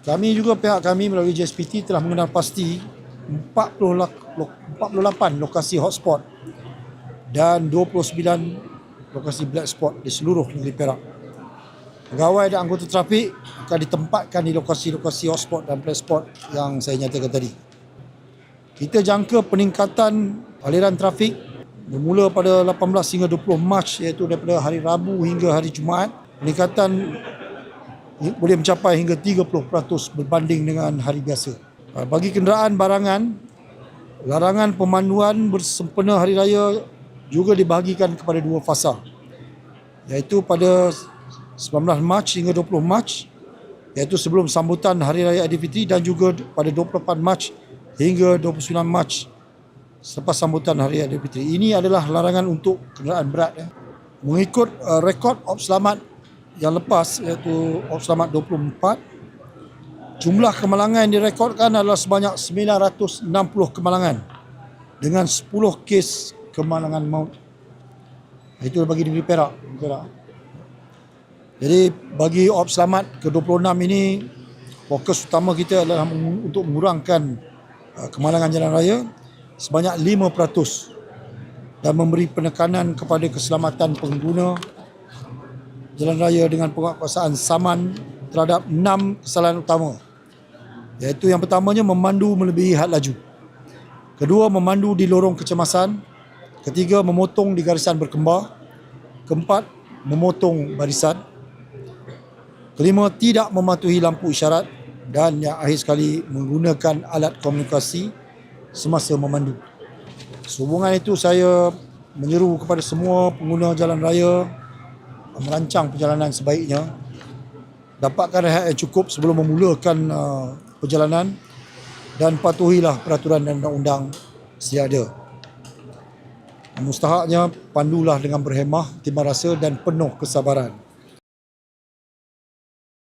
Kami juga, pihak kami melalui JSPT telah mengenal pasti 48 lokasi hotspot dan 29 lokasi black spot di seluruh negeri Perak. Pegawai dan anggota trafik akan ditempatkan di lokasi-lokasi hotspot dan black spot yang saya nyatakan tadi. Kita jangka peningkatan aliran trafik bermula pada 18 hingga 20 Mac, iaitu daripada hari Rabu hingga hari Jumaat. Peningkatan boleh mencapai hingga 30% berbanding dengan hari biasa. Bagi kenderaan barangan, larangan pemanduan bersempena hari raya juga dibahagikan kepada dua fasa, iaitu pada 19 Mac hingga 20 Mac, iaitu sebelum sambutan Hari Raya Aidilfitri, dan juga pada 24 Mac hingga 29 Mac selepas sambutan Hari Raya Aidilfitri. Ini adalah larangan untuk kenderaan berat. Mengikut rekod Op Selamat yang lepas, iaitu Op Selamat 24, jumlah kemalangan yang direkodkan adalah sebanyak 960 kemalangan dengan 10 kes kemalangan maut. Itu bagi negeri Perak. Jadi bagi Op Selamat ke-26 ini, fokus utama kita adalah untuk mengurangkan kemalangan jalan raya sebanyak 5% dan memberi penekanan kepada keselamatan pengguna jalan raya dengan penguatkuasaan saman terhadap 6 kesalahan utama, iaitu yang pertamanya memandu melebihi had laju, kedua memandu di lorong kecemasan, ketiga memotong di garisan berkembar, keempat memotong barisan, kelima tidak mematuhi lampu isyarat, dan yang akhir sekali menggunakan alat komunikasi semasa memandu. Sehubungan itu, saya menyeru kepada semua pengguna jalan raya merancang perjalanan sebaiknya, dapatkan rehat yang cukup sebelum memulakan perjalanan, dan patuhilah peraturan dan undang-undang sedia ada. Mustahaknya pandulah dengan berhemah, timah rasa dan penuh kesabaran.